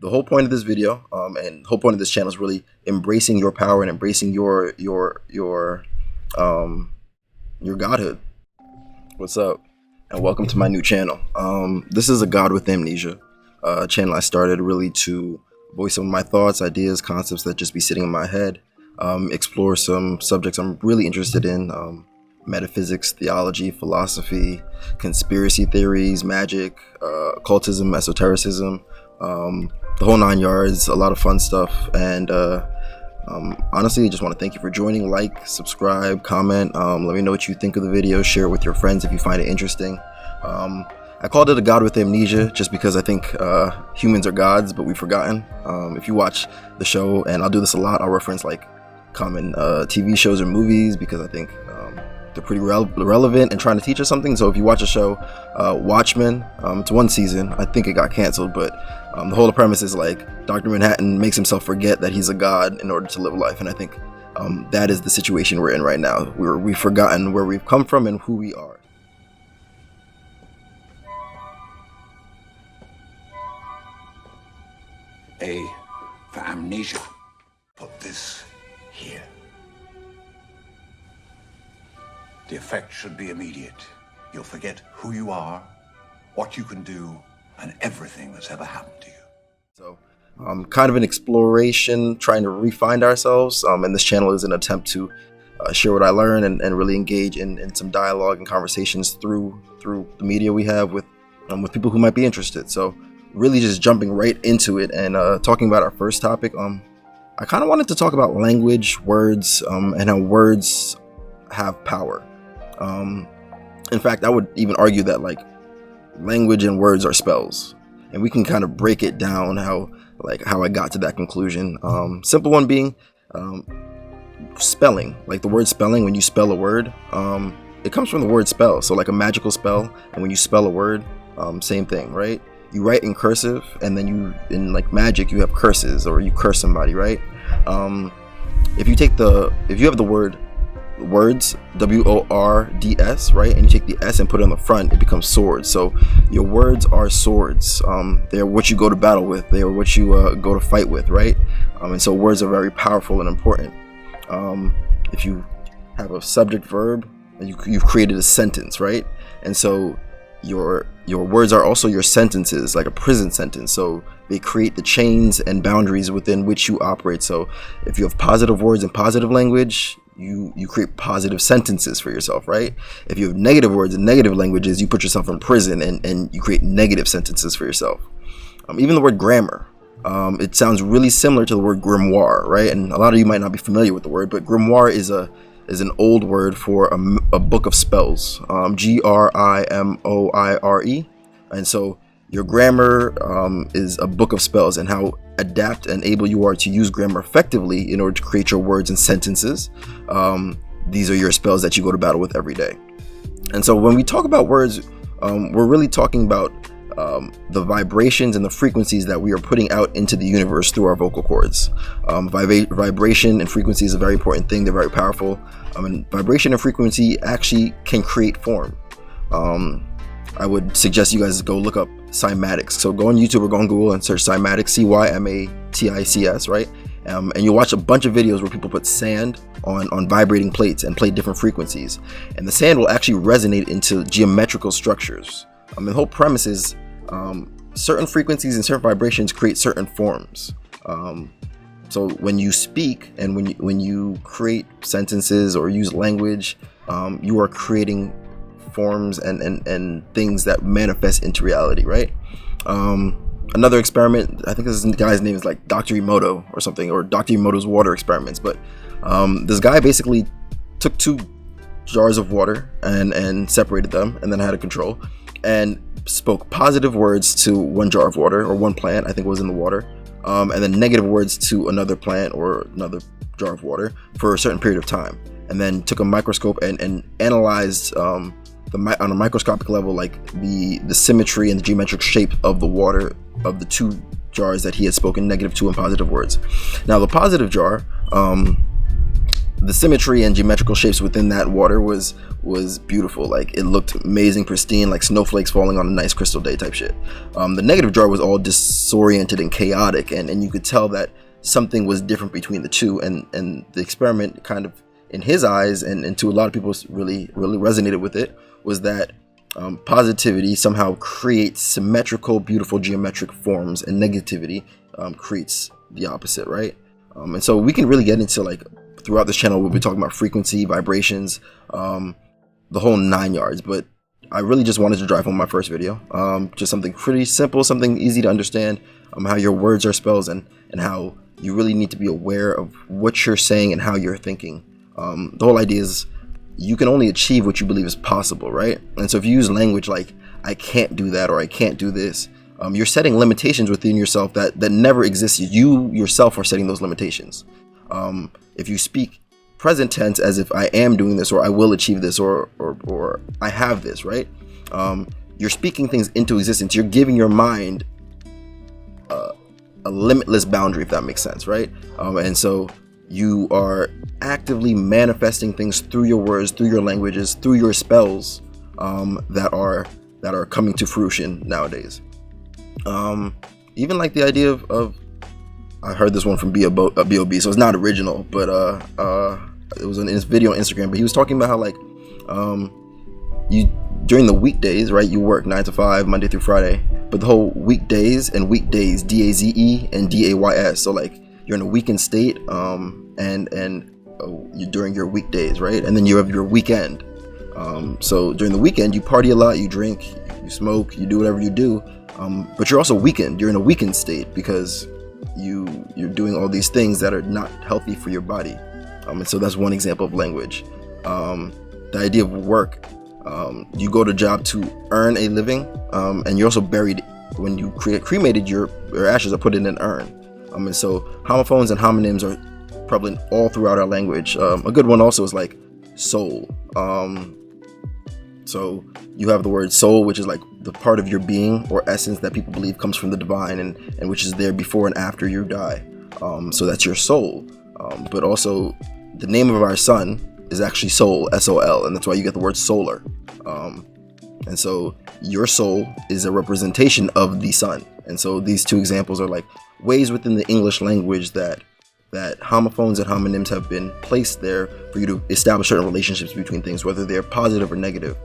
the whole point of this video, and the whole point of this channel is really embracing your power and embracing your godhood. What's up? And welcome to my new channel. This is a God with Amnesia channel I started really to voice some of my thoughts, ideas, concepts that just be sitting in my head, explore some subjects I'm really interested in, metaphysics, theology, philosophy, conspiracy theories, magic, occultism, esotericism, the whole 9 yards, a lot of fun stuff. And honestly, I just want to thank you for joining. Like, subscribe, comment, let me know what you think of the video, share it with your friends if you find it interesting. I called it a God with Amnesia just because I think humans are gods, but we've forgotten. If you watch the show, and I'll do this a lot, I'll reference like common TV shows or movies because I think they're pretty relevant and trying to teach us something. So if you watch a show, Watchmen, it's 1 season. I think it got canceled, but the whole premise is like Dr. Manhattan makes himself forget that he's a god in order to live life. And I think that is the situation we're in right now. We've forgotten where we've come from and who we are. A for amnesia. Put this here. The effect should be immediate. You'll forget who you are, what you can do, and everything that's ever happened to you. So, kind of an exploration, trying to refine ourselves. And this channel is an attempt to share what I learn and really engage in some dialogue and conversations through the media we have with people who might be interested. So, really just jumping right into it and talking about our first topic. I kind of wanted to talk about language, words, and how words have power. In fact, I would even argue that like language and words are spells, and we can kind of break it down how I got to that conclusion. Simple one being spelling. Like the word spelling, when you spell a word, it comes from the word spell. So like a magical spell, and when you spell a word, same thing, right? You write in cursive, and then in like magic, you have curses, or you curse somebody, right? If you have the words, words, right, and you take the S and put it on the front, it becomes swords. So your words are swords. They're what you go to battle with. They are what you go to fight with, right? And so words are very powerful and important. If you have a subject verb, you've created a sentence, right? And so your words are also your sentences, like a prison sentence. So they create the chains and boundaries within which you operate. So if you have positive words and positive language, you create positive sentences for yourself, right? If you have negative words and negative languages, you put yourself in prison and you create negative sentences for yourself. Even the word grammar, it sounds really similar to the word grimoire, right? And a lot of you might not be familiar with the word, but grimoire is an old word for a book of spells, Grimoire. And so your grammar is a book of spells, and how adept and able you are to use grammar effectively in order to create your words and sentences. These are your spells that you go to battle with every day. And so when we talk about words, we're really talking about the vibrations and the frequencies that we are putting out into the universe through our vocal cords. Vibration and frequency is a very important thing. They're very powerful. And vibration and frequency actually can create form. I would suggest you guys go look up Cymatics. So go on YouTube or go on Google and search Cymatics, Cymatics, right? And you'll watch a bunch of videos where people put sand on vibrating plates and play different frequencies. And the sand will actually resonate into geometrical structures. The whole premise is certain frequencies and certain vibrations create certain forms. So when you speak and when you create sentences or use language, you are creating forms and things that manifest into reality, right? Another experiment, I think this guy's name is like Dr. Emoto or something, or Dr. Emoto's water experiments. But this guy basically took 2 jars of water and separated them, and then had a control, and spoke positive words to 1 jar of water, or 1 plant, I think was in the water, and then negative words to another plant or another jar of water for a certain period of time, and then took a microscope and analyzed on a microscopic level, like the symmetry and the geometric shape of the water of the 2 jars that he had spoken negative to and positive words. Now the positive jar, the symmetry and geometrical shapes within that water was beautiful. Like, it looked amazing, pristine, like snowflakes falling on a nice crystal day type shit. The negative jar was all disoriented and chaotic, and you could tell that something was different between the two, and the experiment kind of, in his eyes, and to a lot of people really resonated with it, was that positivity somehow creates symmetrical, beautiful geometric forms, and negativity creates the opposite, right? And so we can really get into, like, throughout this channel, we'll be talking about frequency, vibrations, the whole 9 yards. But I really just wanted to drive home my first video. Just something pretty simple, something easy to understand, how your words are spells, and how you really need to be aware of what you're saying and how you're thinking. The whole idea is you can only achieve what you believe is possible, right? And so if you use language like, I can't do that, or I can't do this, you're setting limitations within yourself that never existed. You yourself are setting those limitations. If you speak present tense as if I am doing this, or I will achieve this, or I have this, right? You're speaking things into existence. You're giving your mind a limitless boundary, if that makes sense, right? And so you are actively manifesting things through your words, through your languages, through your spells, that are coming to fruition nowadays. Even like the idea of I heard this one from B.O.B., so it's not original, but it was in his video on Instagram, but he was talking about how, like, you, during the weekdays, right, you work 9 to 5, Monday through Friday, but the whole weekdays, D-A-Z-E and D-A-Y-S, so, like, you're in a weakened state, and you during your weekdays, right, and then you have your weekend. So during the weekend, you party a lot, you drink, you smoke, you do whatever you do, but you're also weakened. You're in a weakened state because you're doing all these things that are not healthy for your body. And so that's one example of language. The idea of work, you go to job to earn a living, and you're also buried. When you cremated, your ashes are put in an urn. And so homophones and homonyms are prevalent all throughout our language. A good one also is like soul. So you have the word soul, which is like the part of your being or essence that people believe comes from the divine, and which is there before and after you die. So that's your soul. But also the name of our sun is actually Sol, S-O-L, and that's why you get the word solar. And so your soul is a representation of the sun. And so these two examples are like ways within the English language that homophones and homonyms have been placed there for you to establish certain relationships between things, whether they're positive or negative.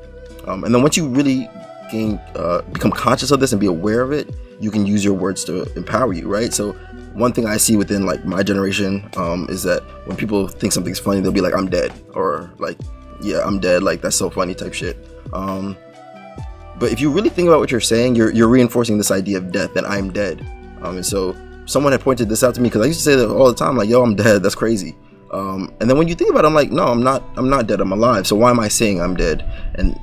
And then once you really become conscious of this and be aware of it, you can use your words to empower you, right? So one thing I see within like my generation is that when people think something's funny, they'll be like, I'm dead, or like, yeah, I'm dead, like that's so funny type shit. But if you really think about what you're saying, you're reinforcing this idea of death, and I'm dead. And so someone had pointed this out to me, because I used to say that all the time, like, yo, I'm dead, that's crazy. And then when you think about it, I'm like, no, I'm not dead, I'm alive. So why am I saying I'm dead? And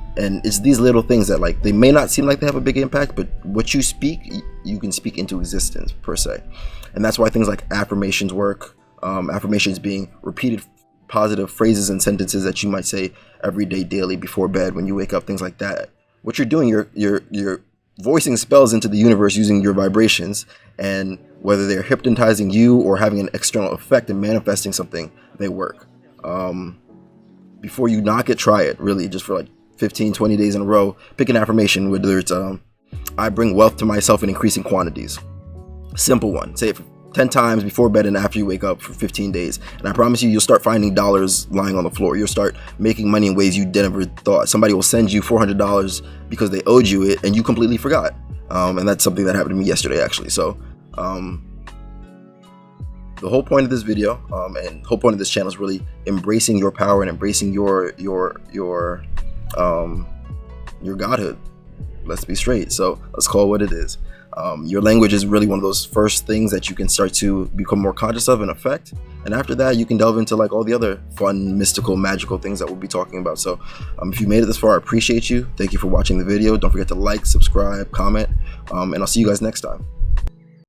it's these little things that, like, they may not seem like they have a big impact, but what you speak, you can speak into existence per se. And that's why things like affirmations work. Affirmations being repeated positive phrases and sentences that you might say every day, daily, before bed, when you wake up, things like that. What you're doing, you're voicing spells into the universe using your vibrations, and whether they're hypnotizing you or having an external effect and manifesting something, they work. Before you knock it, try it, really, just for like 15, 20 days in a row. Pick an affirmation, whether it's I bring wealth to myself in increasing quantities. Simple one. Say it 10 times before bed and after you wake up for 15 days. And I promise you, you'll start finding dollars lying on the floor. You'll start making money in ways you never thought. Somebody will send you $400 because they owed you it and you completely forgot. And that's something that happened to me yesterday, actually. So the whole point of this video and whole point of this channel is really embracing your power and embracing your godhood. Let's be straight. So let's call it what it is. Your language is really one of those first things that you can start to become more conscious of and affect. And after that, you can delve into like all the other fun, mystical, magical things that we'll be talking about. So if you made it this far, I appreciate you. Thank you for watching the video. Don't forget to like, subscribe, comment, and I'll see you guys next time.